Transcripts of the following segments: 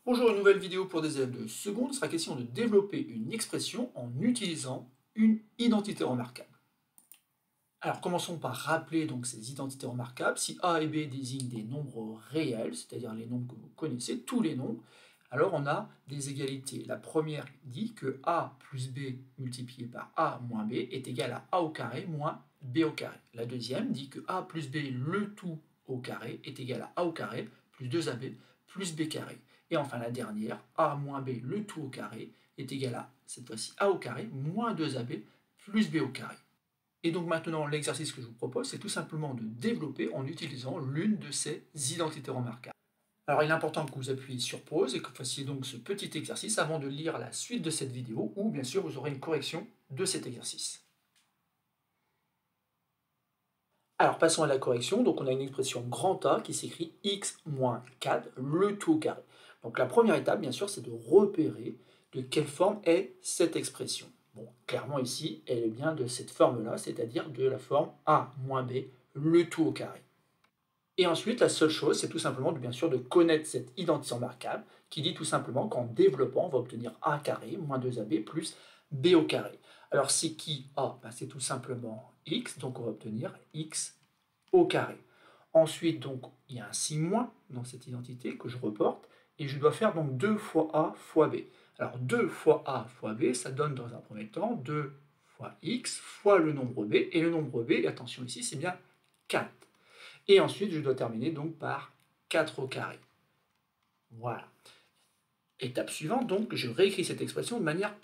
Bonjour, une nouvelle vidéo pour des élèves de seconde. Il sera question de développer une expression en utilisant une identité remarquable. Alors commençons par rappeler donc ces identités remarquables. Si A et B désignent des nombres réels, c'est-à-dire les nombres que vous connaissez, tous les nombres, alors on a des égalités. La première dit que A plus B multiplié par A moins B est égal à A au carré moins B au carré. La deuxième dit que A plus B le tout au carré est égal à A au carré plus 2AB plus B carré. Et enfin la dernière, A moins B le tout au carré est égal à, cette fois-ci, A au carré moins 2AB plus B au carré. Et donc maintenant, l'exercice que je vous propose, c'est tout simplement de développer en utilisant l'une de ces identités remarquables. Alors il est important que vous appuyiez sur pause et que vous fassiez donc ce petit exercice avant de lire la suite de cette vidéo, où bien sûr vous aurez une correction de cet exercice. Alors passons à la correction. Donc on a une expression grand A qui s'écrit x moins 4, le tout au carré. Donc la première étape, bien sûr, c'est de repérer de quelle forme est cette expression. Bon, clairement ici, elle est bien de cette forme-là, c'est-à-dire de la forme A moins B, le tout au carré. Et ensuite, la seule chose, c'est tout simplement, bien sûr, de connaître cette identité remarquable qui dit tout simplement qu'en développant, on va obtenir A carré moins 2AB plus B au carré. Alors, c'est qui A? Ben, c'est tout simplement X, donc on va obtenir X au carré. Ensuite, donc, il y a un signe moins dans cette identité que je reporte, et je dois faire donc 2 fois A fois B. Alors, 2 fois A fois B, ça donne dans un premier temps 2 fois X fois le nombre B, et le nombre B, attention ici, c'est bien 4. Et ensuite, je dois terminer donc par 4 au carré. Voilà. Étape suivante, donc, je réécris cette expression de manière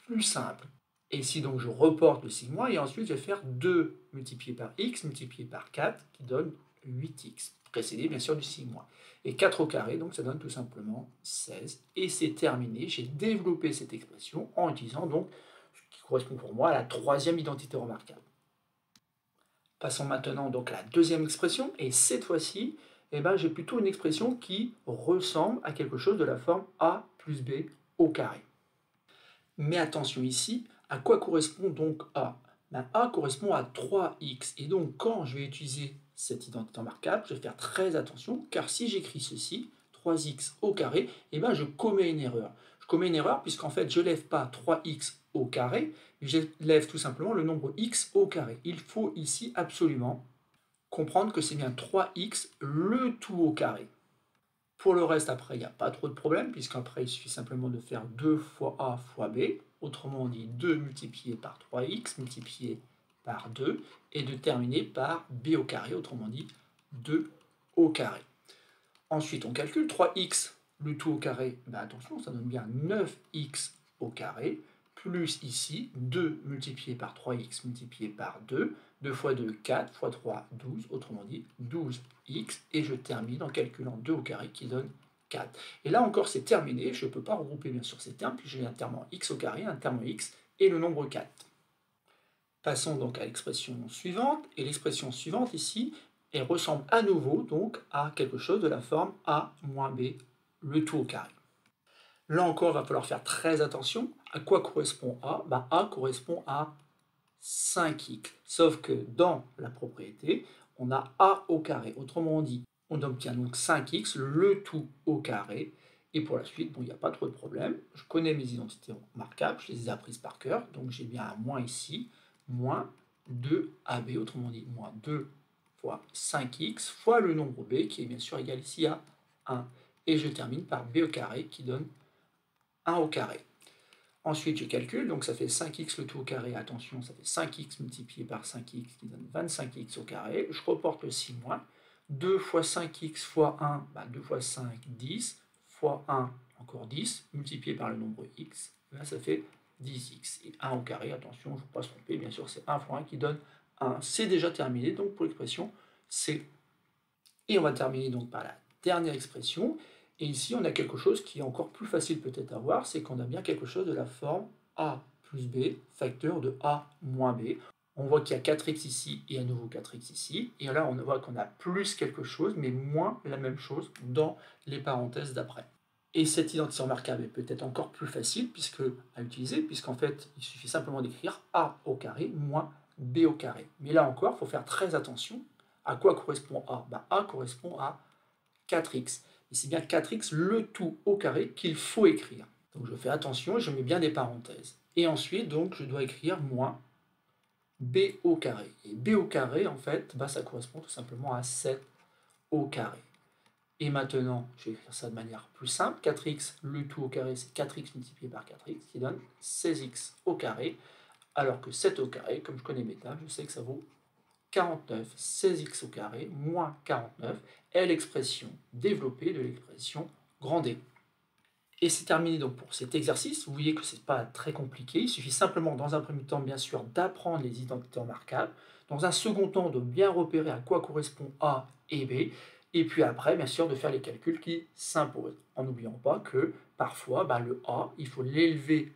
plus simple. Et ici, donc, je reporte le signe moins, et ensuite, je vais faire 2 multiplié par x multiplié par 4, qui donne 8x, précédé bien sûr du signe moins. Et 4 au carré, donc ça donne tout simplement 16. Et c'est terminé, j'ai développé cette expression en utilisant donc ce qui correspond pour moi à la troisième identité remarquable. Passons maintenant donc à la deuxième expression, et cette fois-ci, j'ai plutôt une expression qui ressemble à quelque chose de la forme A plus B au carré. Mais attention ici, à quoi correspond donc A? A correspond à 3x, et donc quand je vais utiliser cette identité remarquable, je vais faire très attention, car si j'écris ceci, 3x au carré, je commets une erreur. Je commets une erreur puisqu'en fait je ne lève pas 3x au carré, mais je lève tout simplement le nombre x au carré. Il faut ici absolument comprendre que c'est bien 3x le tout au carré. Pour le reste, après, il n'y a pas trop de problème, puisqu'après, il suffit simplement de faire 2 fois A fois B, autrement dit 2 multiplié par 3x multiplié par 2, et de terminer par B au carré, autrement dit 2 au carré. Ensuite, on calcule 3x, le tout au carré, attention, ça donne bien 9x au carré, plus ici 2 multiplié par 3x multiplié par 2, 2 fois 2, 4, fois 3, 12, autrement dit 12x, et je termine en calculant 2 au carré qui donne 4. Et là encore, c'est terminé, je ne peux pas regrouper bien sûr ces termes, puis j'ai un terme en x au carré, un terme en x, et le nombre 4. Passons donc à l'expression suivante, et l'expression suivante ici, elle ressemble à nouveau donc à quelque chose de la forme A moins B, le tout au carré. Là encore, il va falloir faire très attention. À quoi correspond A? A correspond à 5x. Sauf que dans la propriété, on a A au carré. Autrement dit, on obtient donc 5x, le tout au carré. Et pour la suite, il n'y a pas trop de problème. Je connais mes identités remarquables, je les ai apprises par cœur. Donc j'ai bien un moins ici, moins 2ab, autrement dit, moins 2 fois 5x fois le nombre b, qui est bien sûr égal ici à 1. Et je termine par b au carré, qui donne 1 au carré. Ensuite, je calcule, donc ça fait 5x le tout au carré, attention, ça fait 5x multiplié par 5x qui donne 25x au carré. Je reporte le signe moins. 2 fois 5x fois 1, 2 fois 5, 10, fois 1, encore 10, multiplié par le nombre x, ça fait 10x. Et 1 au carré, attention, je ne veux pas se tromper, bien sûr, c'est 1 fois 1 qui donne 1. C'est déjà terminé, donc pour l'expression C. Et on va terminer donc par la dernière expression. Et ici, on a quelque chose qui est encore plus facile peut-être à voir, c'est qu'on a bien quelque chose de la forme A plus B, facteur de A moins B. On voit qu'il y a 4x ici et à nouveau 4x ici. Et là, on voit qu'on a plus quelque chose, mais moins la même chose dans les parenthèses d'après. Et cette identité remarquable est peut-être encore plus facile à utiliser, puisqu'en fait, il suffit simplement d'écrire A au carré moins B au carré. Mais là encore, il faut faire très attention. À quoi correspond A? A correspond à 4x. Et c'est bien 4x le tout au carré qu'il faut écrire. Donc je fais attention, je mets bien des parenthèses. Et ensuite, donc, je dois écrire moins b au carré. Et b au carré, en fait, bah, ça correspond tout simplement à 7 au carré. Et maintenant, je vais écrire ça de manière plus simple. 4x, le tout au carré, c'est 4x multiplié par 4x, qui donne 16x au carré. Alors que 7 au carré, comme je connais mes tables, je sais que ça vaut 49. 16x au carré moins 49 est l'expression développée de l'expression grand D. Et c'est terminé donc pour cet exercice. Vous voyez que ce n'est pas très compliqué. Il suffit simplement, dans un premier temps, bien sûr, d'apprendre les identités remarquables. Dans un second temps, de bien repérer à quoi correspond A et B. Et puis après, bien sûr, de faire les calculs qui s'imposent. En n'oubliant pas que parfois, le A, il faut l'élever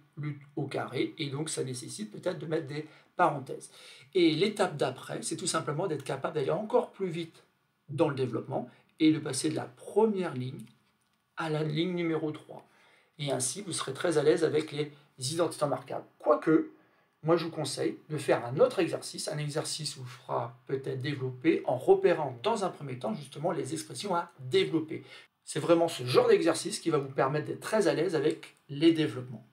au carré. Et donc, ça nécessite peut-être de mettre des parenthèses. Et l'étape d'après, c'est tout simplement d'être capable d'aller encore plus vite dans le développement et de passer de la première ligne à la ligne numéro 3. Et ainsi, vous serez très à l'aise avec les identités remarquables. Quoique, moi je vous conseille de faire un autre exercice, un exercice où je ferai peut-être développer en repérant dans un premier temps justement les expressions à développer. C'est vraiment ce genre d'exercice qui va vous permettre d'être très à l'aise avec les développements.